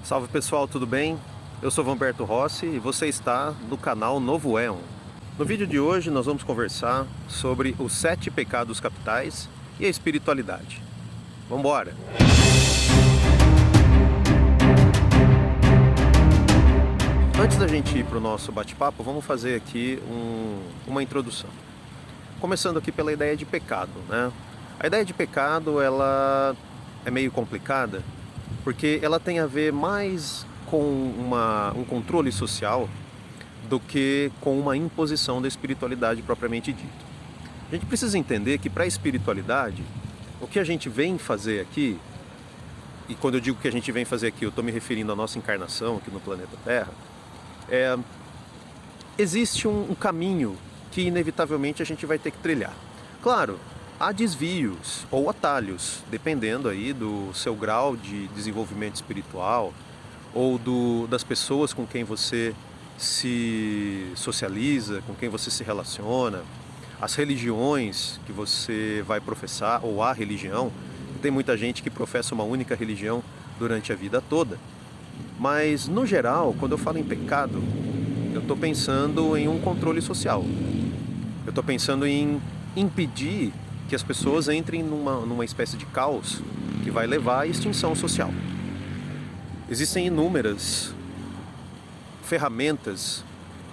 Salve pessoal, tudo bem? Eu sou Vamberto Rossi e você está no canal Novo Éon. No vídeo de hoje nós vamos conversar sobre os 7 pecados capitais e a espiritualidade. Vamos embora! Antes da gente ir para o nosso bate-papo, vamos fazer aqui uma introdução. Começando aqui pela ideia de pecado, né? A ideia de pecado, ela é meio complicada, porque ela tem a ver mais com um controle social do que com uma imposição da espiritualidade propriamente dita. A gente precisa entender que para a espiritualidade, o que a gente vem fazer aqui, e quando eu digo que a gente vem fazer aqui, eu estou me referindo à nossa encarnação aqui no planeta Terra, existe um caminho que inevitavelmente a gente vai ter que trilhar. Claro, há desvios ou atalhos, dependendo aí do seu grau de desenvolvimento espiritual ou das pessoas com quem você se socializa, com quem você se relaciona, as religiões que você vai professar, ou a religião. Tem muita gente que professa uma única religião durante a vida toda. Mas, no geral, quando eu falo em pecado, eu estou pensando em um controle social. Eu estou pensando em impedir que as pessoas entrem numa espécie de caos que vai levar à extinção social. Existem inúmeras ferramentas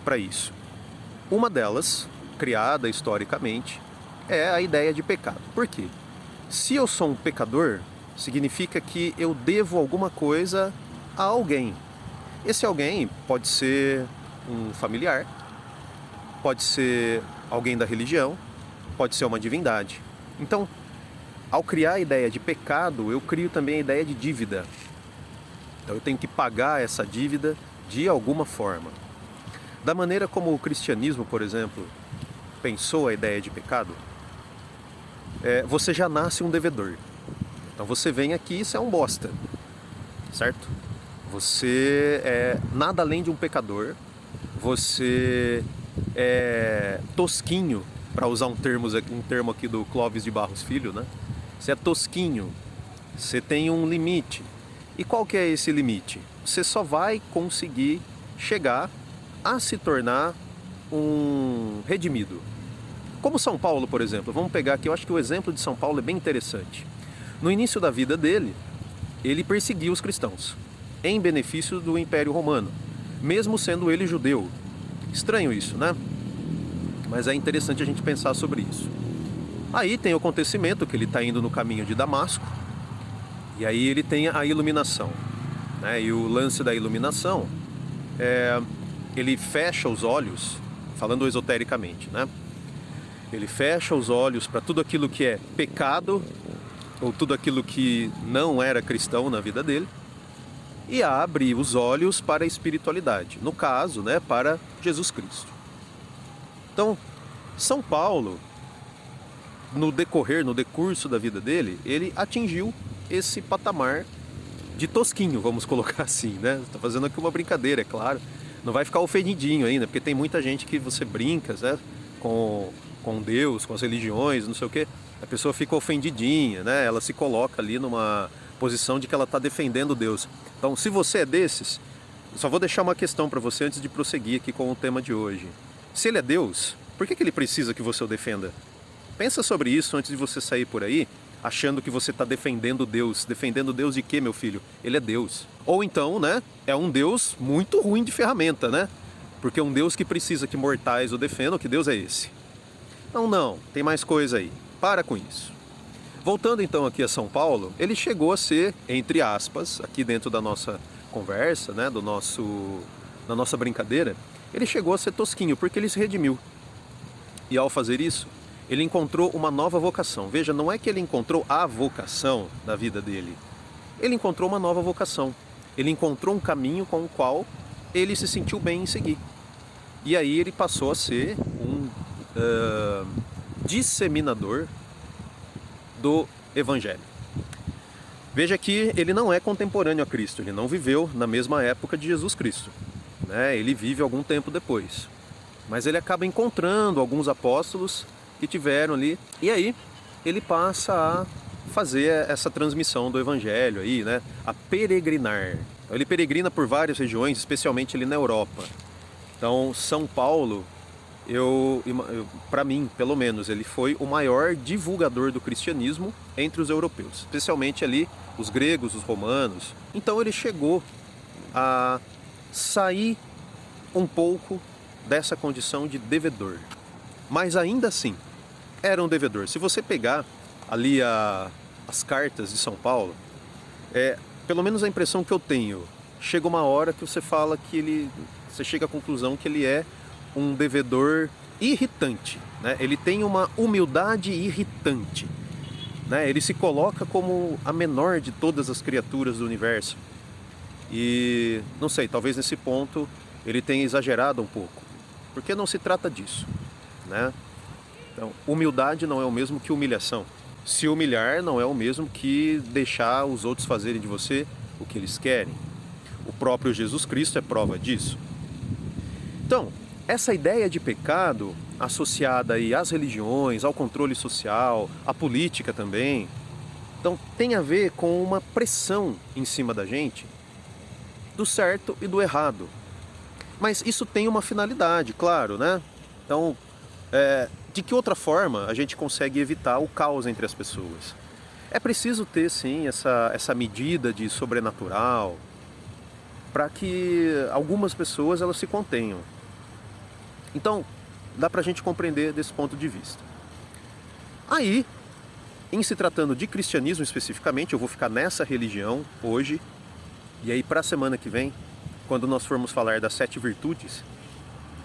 para isso. Uma delas, criada historicamente, é a ideia de pecado. Por quê? Se eu sou um pecador, significa que eu devo alguma coisa a alguém. Esse alguém pode ser um familiar, pode ser alguém da religião, pode ser uma divindade. Então, ao criar a ideia de pecado, eu crio também a ideia de dívida. Então eu tenho que pagar essa dívida de alguma forma. Da maneira como o cristianismo, por exemplo, pensou a ideia de pecado, você já nasce um devedor. Então você vem aqui e você é um bosta, certo? Você é nada além de um pecador, você é tosquinho, para usar um termo aqui do Clóvis de Barros Filho, né? Você é tosquinho, você tem um limite. E qual que é esse limite? Você só vai conseguir chegar a se tornar um redimido. Como São Paulo, por exemplo. Vamos pegar aqui, eu acho que o exemplo de São Paulo é bem interessante. No início da vida dele, ele perseguiu os cristãos, em benefício do Império Romano, mesmo sendo ele judeu. Estranho isso, né? Mas é interessante a gente pensar sobre isso. Aí tem o acontecimento que ele está indo no caminho de Damasco, e aí ele tem a iluminação, né? E o lance da iluminação ele fecha os olhos, falando esotericamente, né? Ele fecha os olhos para tudo aquilo que é pecado, ou tudo aquilo que não era cristão na vida dele, e abre os olhos para a espiritualidade, no caso, né, para Jesus Cristo. Então, São Paulo, no decurso da vida dele, ele atingiu esse patamar de tosquinho, vamos colocar assim, né? Estou fazendo aqui uma brincadeira, é claro. Não vai ficar ofendidinho ainda, porque tem muita gente que você brinca, né, com Deus, com as religiões, não sei o quê. A pessoa fica ofendidinha, né? Ela se coloca ali numa posição de que ela está defendendo Deus. Então, se você é desses, eu só vou deixar uma questão para você antes de prosseguir aqui com o tema de hoje. Se ele é Deus, por que ele precisa que você o defenda? Pensa sobre isso antes de você sair por aí achando que você está defendendo Deus. Defendendo Deus de quê, meu filho? Ele é Deus. Ou então, né, é um Deus muito ruim de ferramenta, né? Porque um Deus que precisa que mortais o defendam, que Deus é esse? Não, tem mais coisa aí. Para com isso. Voltando então aqui a São Paulo, ele chegou a ser, entre aspas, aqui dentro da nossa conversa, né, da nossa brincadeira, ele chegou a ser tosquinho, porque ele se redimiu. E ao fazer isso, ele encontrou uma nova vocação. Veja, não é que ele encontrou a vocação da vida dele. Ele encontrou uma nova vocação. Ele encontrou um caminho com o qual ele se sentiu bem em seguir. E aí ele passou a ser um disseminador do Evangelho. Veja que ele não é contemporâneo a Cristo. Ele não viveu na mesma época de Jesus Cristo, né? Ele vive algum tempo depois. Mas ele acaba encontrando alguns apóstolos que tiveram ali, e aí ele passa a fazer essa transmissão do Evangelho aí, né? A peregrinar. Ele peregrina por várias regiões, especialmente ali na Europa. Então, São Paulo, para mim, pelo menos, ele foi o maior divulgador do cristianismo entre os europeus, especialmente ali os gregos, os romanos. Então ele chegou a sair um pouco dessa condição de devedor. Mas ainda assim, era um devedor. Se você pegar ali as cartas de São Paulo, pelo menos a impressão que eu tenho, chega uma hora que você fala que você chega à conclusão que ele é um devedor irritante, né? Ele tem uma humildade irritante, né? Ele se coloca como a menor de todas as criaturas do universo. E não sei, talvez nesse ponto ele tenha exagerado um pouco, porque não se trata disso, né? Então, humildade não é o mesmo que humilhação. Se humilhar não é o mesmo que deixar os outros fazerem de você o que eles querem. O próprio Jesus Cristo é prova disso. Então, essa ideia de pecado associada aí às religiões, ao controle social, à política também, então tem a ver com uma pressão em cima da gente do certo e do errado. Mas isso tem uma finalidade, claro, né? Então, de que outra forma a gente consegue evitar o caos entre as pessoas? É preciso ter, sim, essa medida de sobrenatural para que algumas pessoas elas se contenham. Então, dá pra gente compreender desse ponto de vista. Aí, em se tratando de cristianismo especificamente, eu vou ficar nessa religião hoje, e aí para a semana que vem, quando nós formos falar das 7 virtudes,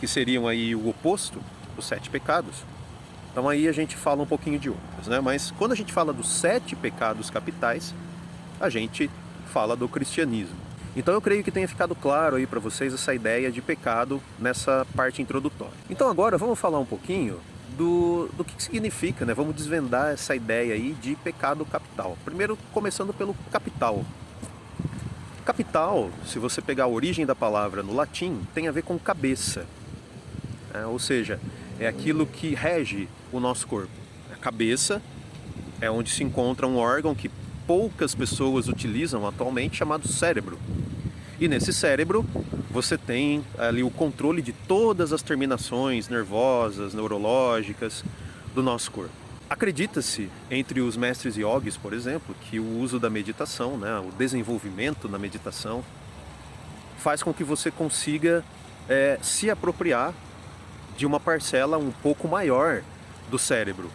que seriam aí o oposto dos 7 pecados, então aí a gente fala um pouquinho de outras, né? Mas quando a gente fala dos 7 pecados capitais, a gente fala do cristianismo. Então eu creio que tenha ficado claro aí para vocês essa ideia de pecado nessa parte introdutória. Então agora vamos falar um pouquinho do que significa, né? Vamos desvendar essa ideia aí de pecado capital. Primeiro começando pelo capital. Capital, se você pegar a origem da palavra no latim, tem a ver com cabeça. Ou seja, é aquilo que rege o nosso corpo. A cabeça é onde se encontra um órgão que poucas pessoas utilizam atualmente, chamado cérebro. E nesse cérebro você tem ali o controle de todas as terminações nervosas, neurológicas do nosso corpo. Acredita-se, entre os mestres yogis, por exemplo, que o uso da meditação, né, o desenvolvimento na meditação, faz com que você consiga se apropriar de uma parcela um pouco maior do cérebro.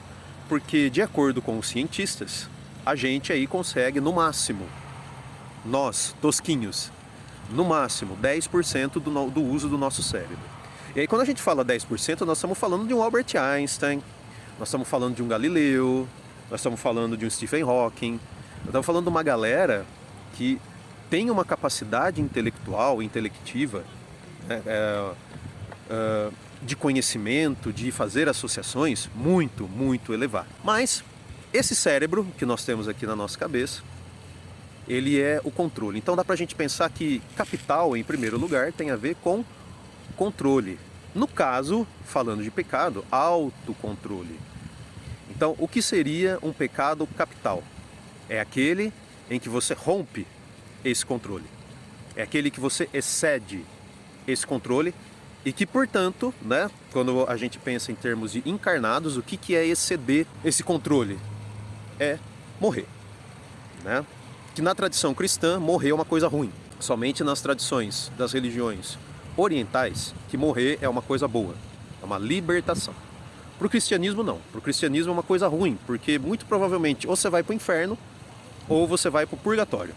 Porque, de acordo com os cientistas, a gente aí consegue, no máximo, nós, tosquinhos, no máximo 10% do uso do nosso cérebro. E aí quando a gente fala 10%, nós estamos falando de um Albert Einstein, nós estamos falando de um Galileu, nós estamos falando de um Stephen Hawking, nós estamos falando de uma galera que tem uma capacidade intelectual, intelectiva, né, de conhecimento, de fazer associações muito, muito elevada. Mas esse cérebro que nós temos aqui na nossa cabeça, ele é o controle. Então dá pra gente pensar que capital, em primeiro lugar, tem a ver com controle. No caso, falando de pecado, autocontrole. Então, o que seria um pecado capital? É aquele em que você rompe esse controle. É aquele que você excede esse controle e que, portanto, né, quando a gente pensa em termos de encarnados, o que é exceder esse controle? É morrer, né? Que na tradição cristã, morrer é uma coisa ruim. Somente nas tradições das religiões orientais, que morrer é uma coisa boa, é uma libertação. Para o cristianismo, não. Para o cristianismo é uma coisa ruim, porque muito provavelmente ou você vai para o inferno ou você vai para o purgatório.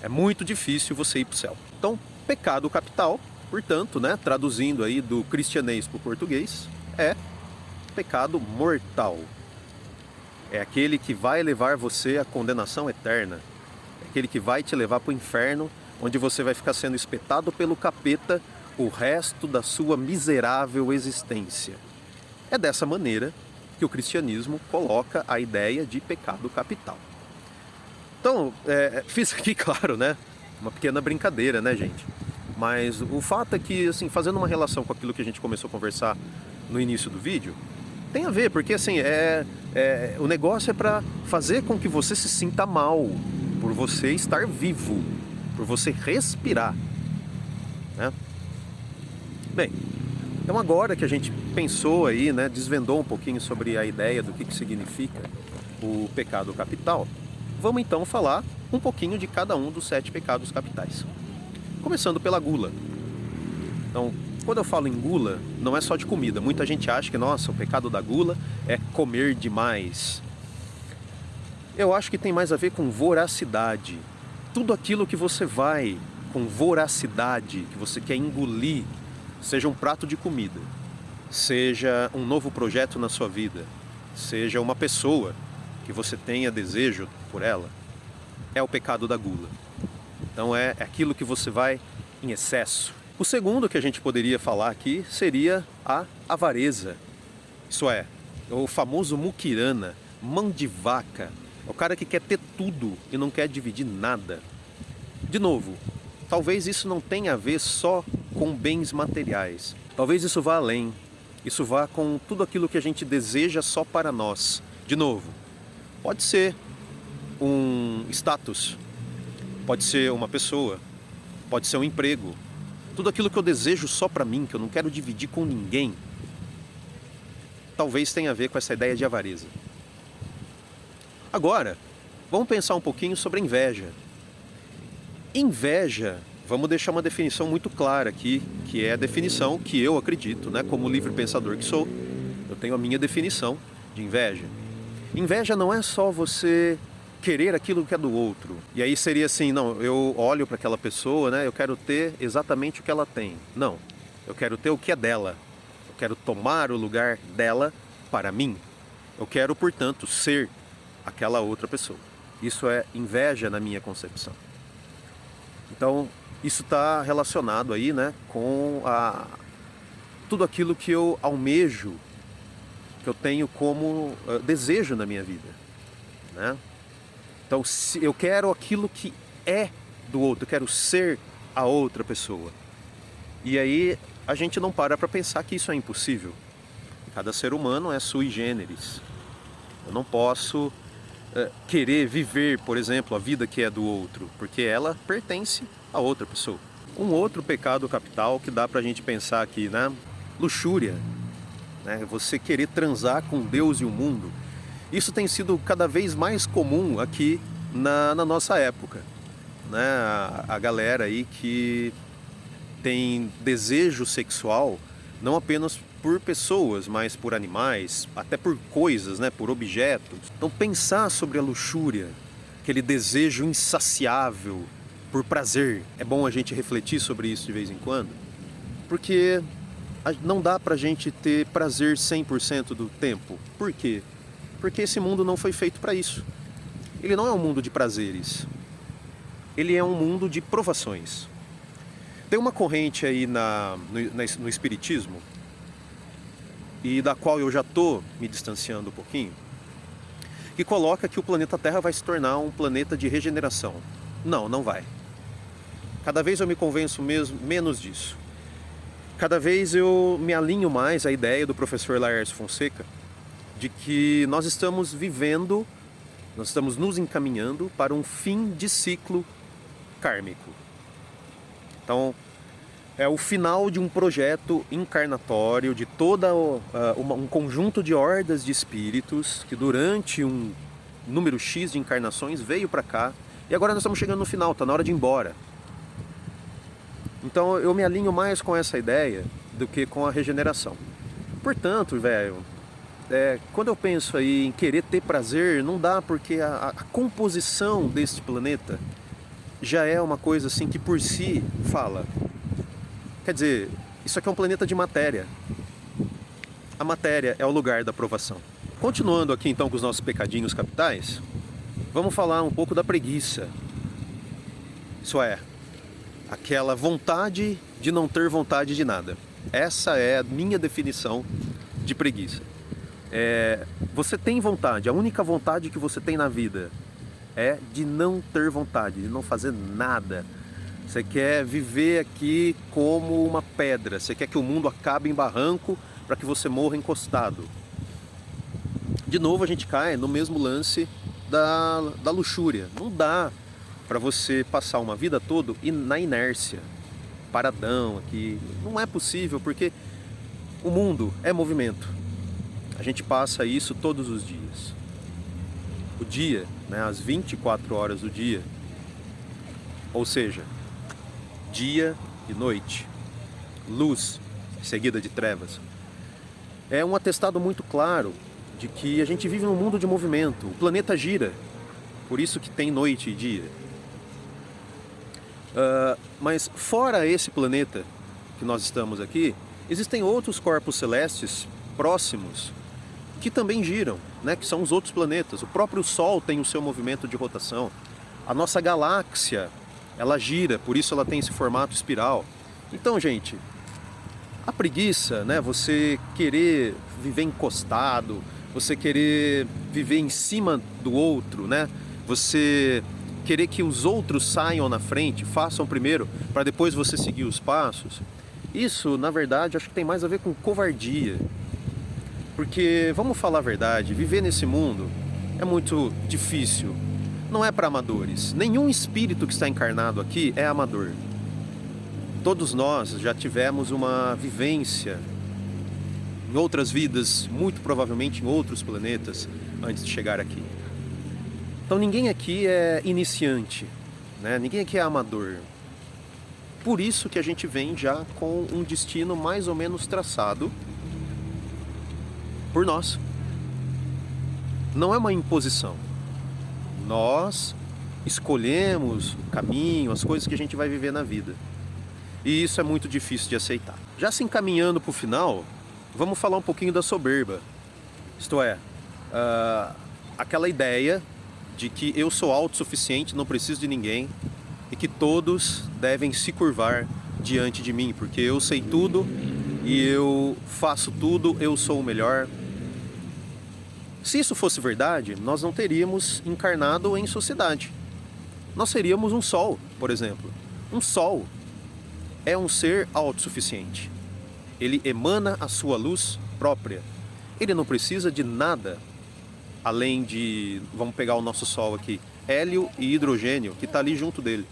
É muito difícil você ir para o céu. Então, pecado capital, portanto, né, traduzindo aí do cristianês para o português, é pecado mortal. É aquele que vai levar você à condenação eterna. É aquele que vai te levar para o inferno, onde você vai ficar sendo espetado pelo capeta o resto da sua miserável existência. É dessa maneira que o cristianismo coloca a ideia de pecado capital. Então, fiz aqui, claro, né, uma pequena brincadeira, né, gente? Mas o fato é que, assim, fazendo uma relação com aquilo que a gente começou a conversar no início do vídeo, tem a ver, porque assim, o negócio é para fazer com que você se sinta mal por você estar vivo. por você respirar, né? Bem, então agora que a gente pensou aí, né, desvendou um pouquinho sobre a ideia do que significa o pecado capital, vamos então falar um pouquinho de cada um dos 7 pecados capitais. Começando pela gula. Então, quando eu falo em gula, não é só de comida. Muita gente acha que, nossa, o pecado da gula é comer demais. Eu acho que tem mais a ver com voracidade. Tudo aquilo que você vai com voracidade, que você quer engolir, seja um prato de comida, seja um novo projeto na sua vida, seja uma pessoa que você tenha desejo por ela, é o pecado da gula. Então é aquilo que você vai em excesso. O segundo que a gente poderia falar aqui seria a avareza. Isso é, o famoso muquirana, mão de vaca. É o cara que quer ter tudo e não quer dividir nada. De novo, talvez isso não tenha a ver só com bens materiais. Talvez isso vá além. Isso vá com tudo aquilo que a gente deseja só para nós. De novo, pode ser um status, pode ser uma pessoa, pode ser um emprego. Tudo aquilo que eu desejo só para mim, que eu não quero dividir com ninguém, talvez tenha a ver com essa ideia de avareza. Agora, vamos pensar um pouquinho sobre a inveja. Inveja, vamos deixar uma definição muito clara aqui, que é a definição que eu acredito, né, como livre pensador que sou, eu tenho a minha definição de inveja. Inveja não é só você querer aquilo que é do outro. E aí seria assim, não, eu olho para aquela pessoa, né, eu quero ter exatamente o que ela tem. Não, eu quero ter o que é dela. Eu quero tomar o lugar dela para mim. Eu quero, portanto, ser aquela outra pessoa. Isso é inveja na minha concepção. Então, isso está relacionado aí, né, com tudo aquilo que eu almejo, que eu tenho como desejo na minha vida, né? Então, se eu quero aquilo que é do outro, eu quero ser a outra pessoa. E aí a gente não para pensar que isso é impossível. Cada ser humano é sui generis. Eu não posso querer viver, por exemplo, a vida que é do outro, porque ela pertence a outra pessoa. Um outro pecado capital que dá pra gente pensar aqui, né? Luxúria, né? Você querer transar com Deus e o mundo. Isso tem sido cada vez mais comum aqui na nossa época, né? A galera aí que tem desejo sexual não apenas por pessoas, mas por animais, até por coisas, né? Por objetos. Então pensar sobre a luxúria, aquele desejo insaciável por prazer, é bom a gente refletir sobre isso de vez em quando, porque não dá pra gente ter prazer 100% do tempo. Por quê? Porque esse mundo não foi feito para isso. Ele não é um mundo de prazeres. Ele é um mundo de provações. Tem uma corrente aí no Espiritismo, e da qual eu já estou me distanciando um pouquinho, que coloca que o planeta Terra vai se tornar um planeta de regeneração. Não, não vai. Cada vez eu me convenço menos disso. Cada vez eu me alinho mais à ideia do professor Laércio Fonseca, de que nós estamos vivendo, nós estamos nos encaminhando para um fim de ciclo kármico. Então, é o final de um projeto encarnatório de toda um conjunto de hordas de espíritos que durante um número X de encarnações veio para cá, e agora nós estamos chegando no final, está na hora de ir embora. Então eu me alinho mais com essa ideia do que com a regeneração. Portanto, velho, quando eu penso aí em querer ter prazer, não dá, porque a composição deste planeta já é uma coisa assim que por si fala. Quer dizer, isso aqui é um planeta de matéria. A matéria é o lugar da provação. Continuando aqui então com os nossos pecadinhos capitais, vamos falar um pouco da preguiça. Isso é, aquela vontade de não ter vontade de nada. Essa é a minha definição de preguiça. Você tem vontade, a única vontade que você tem na vida é de não ter vontade, de não fazer nada. Você quer viver aqui como uma pedra, você quer que o mundo acabe em barranco para que você morra encostado. De novo a gente cai no mesmo lance da luxúria. Não dá. para você passar uma vida toda e na inércia, paradão aqui. Não é possível, porque o mundo é movimento. A gente passa isso todos os dias. O dia, né, as 24 horas do dia, ou seja, dia e noite, luz seguida de trevas, é um atestado muito claro de que a gente vive num mundo de movimento. O planeta gira, por isso que tem noite e dia. Mas fora esse planeta que nós estamos aqui, existem outros corpos celestes próximos que também giram, né? Que são os outros planetas. O próprio Sol tem o seu movimento de rotação. A nossa galáxia, ela gira, por isso ela tem esse formato espiral. Então, gente, a preguiça, né? Você querer viver encostado, você querer viver em cima do outro, né? Você querer que os outros saiam na frente, façam primeiro, para depois você seguir os passos. Isso, na verdade, acho que tem mais a ver com covardia. Porque, vamos falar a verdade, viver nesse mundo é muito difícil. Não é para amadores. Nenhum espírito que está encarnado aqui é amador. Todos nós já tivemos uma vivência em outras vidas, muito provavelmente em outros planetas, antes de chegar aqui. Então ninguém aqui é iniciante, né? Ninguém aqui é amador. Por isso que a gente vem já com um destino mais ou menos traçado por nós. Não é uma imposição. Nós escolhemos o caminho, as coisas que a gente vai viver na vida. E isso é muito difícil de aceitar. Já se encaminhando para o final, vamos falar um pouquinho da soberba. Isto é, aquela ideia de que eu sou autossuficiente, não preciso de ninguém, e que todos devem se curvar diante de mim, porque eu sei tudo e eu faço tudo, eu sou o melhor. Se isso fosse verdade, nós não teríamos encarnado em sociedade. Nós seríamos um sol, por exemplo. Um sol é um ser autossuficiente. Ele emana a sua luz própria. Ele não precisa de nada além de, vamos pegar o nosso Sol aqui, hélio e hidrogênio, que está ali junto dele.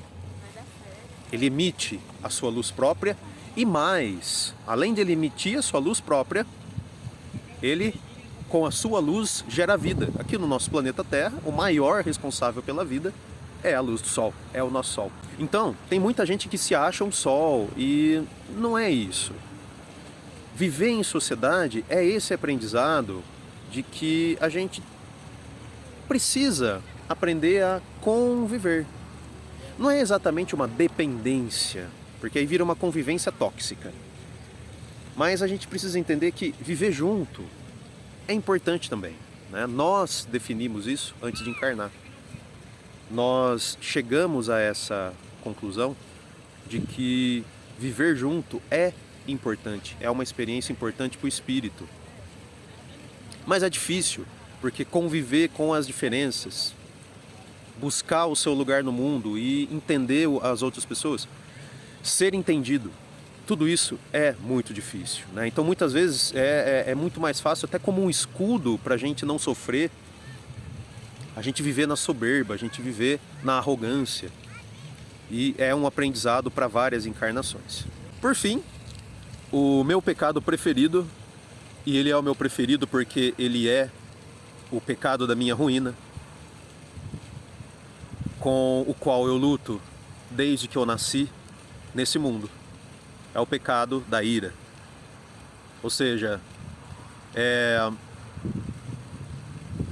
Ele emite a sua luz própria e mais, além de ele emitir a sua luz própria, ele, com a sua luz, gera vida. Aqui no nosso planeta Terra, o maior responsável pela vida é a luz do Sol, é o nosso Sol. Então, tem muita gente que se acha um Sol e não é isso. Viver em sociedade é esse aprendizado de que a gente precisa aprender a conviver. Não é exatamente uma dependência, porque aí vira uma convivência tóxica. Mas a gente precisa entender que viver junto é importante também, né? Nós definimos isso antes de encarnar. Nós chegamos a essa conclusão de que viver junto é importante, é uma experiência importante para o espírito. Mas é difícil, porque conviver com as diferenças, buscar o seu lugar no mundo e entender as outras pessoas, ser entendido, tudo isso é muito difícil, né? Então muitas vezes é muito mais fácil, até como um escudo para a gente não sofrer, a gente viver na soberba, a gente viver na arrogância. E é um aprendizado para várias encarnações. Por fim, o meu pecado preferido, e ele é o meu preferido porque ele é o pecado da minha ruína, com o qual eu luto desde que eu nasci nesse mundo. É o pecado da ira. Ou seja, é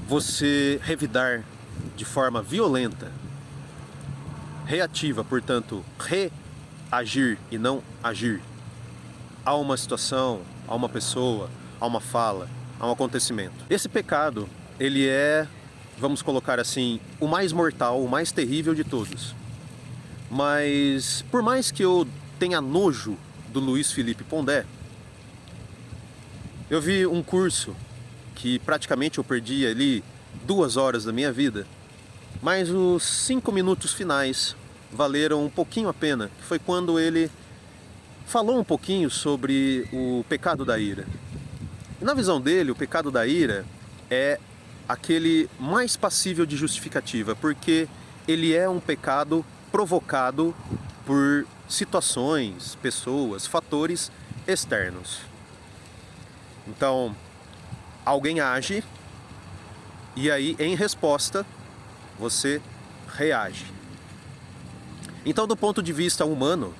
você revidar de forma violenta, reativa, portanto, reagir e não agir a uma situação, a uma pessoa, a uma fala, a um acontecimento. Esse pecado, ele é, vamos colocar assim, o mais mortal, o mais terrível de todos. Mas, por mais que eu tenha nojo do Luiz Felipe Pondé, eu vi um curso que praticamente eu perdi ali 2 horas da minha vida, mas os 5 minutos finais valeram um pouquinho a pena, que foi quando ele falou um pouquinho sobre o pecado da ira. E na visão dele, o pecado da ira é aquele mais passível de justificativa, porque ele é um pecado provocado por situações, pessoas, fatores externos. Então, alguém age e aí, em resposta, você reage. Então, do ponto de vista humano,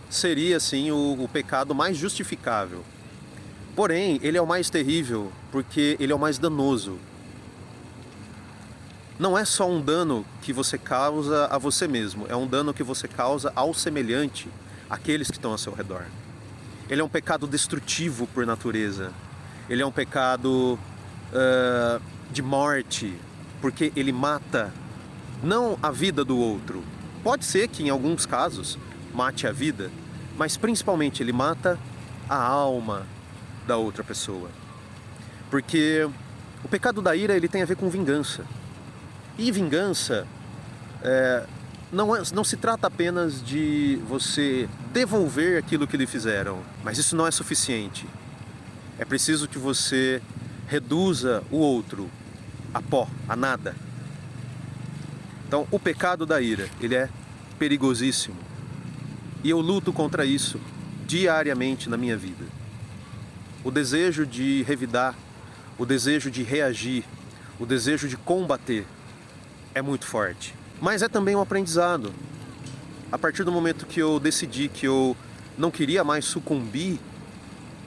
seria assim o pecado mais justificável. Porém, ele é o mais terrível porque ele é o mais danoso. Não é só um dano que você causa a você mesmo, é um dano que você causa ao semelhante, àqueles que estão ao seu redor. Ele é um pecado destrutivo por natureza. Ele é um pecado de morte, porque ele mata não a vida do outro. Pode ser que em alguns casos mate a vida, mas principalmente ele mata a alma da outra pessoa. Porque o pecado da ira ele tem a ver com vingança. E vingança não se trata apenas de você devolver aquilo que lhe fizeram, mas isso não é suficiente. É preciso que você reduza o outro a pó, a nada. Então, o pecado da ira, ele é perigosíssimo. E eu luto contra isso diariamente na minha vida. O desejo de revidar, o desejo de reagir, o desejo de combater é muito forte. Mas é também um aprendizado. A partir do momento que eu decidi que eu não queria mais sucumbir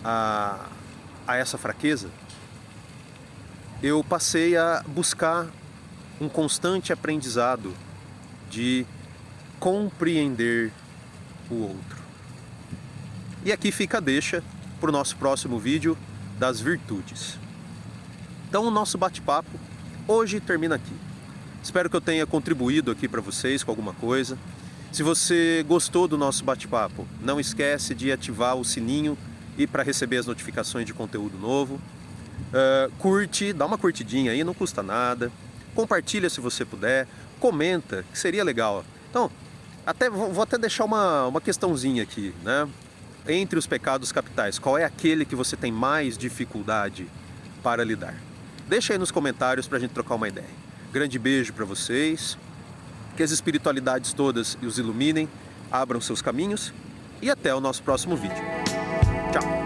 a essa fraqueza, eu passei a buscar um constante aprendizado de compreender o outro. E aqui fica a deixa para o nosso próximo vídeo das virtudes. Então o nosso bate-papo hoje termina aqui. Espero que eu tenha contribuído aqui para vocês com alguma coisa. Se você gostou do nosso bate-papo, não esquece de ativar o sininho e para receber as notificações de conteúdo novo. Curte, dá uma curtidinha aí, não custa nada. Compartilha se você puder, comenta, que seria legal. Então, vou até deixar uma questãozinha aqui, né? Entre os pecados capitais, qual é aquele que você tem mais dificuldade para lidar? Deixa aí nos comentários para a gente trocar uma ideia. Grande beijo para vocês, que as espiritualidades todas os iluminem, abram seus caminhos e até o nosso próximo vídeo. Tchau!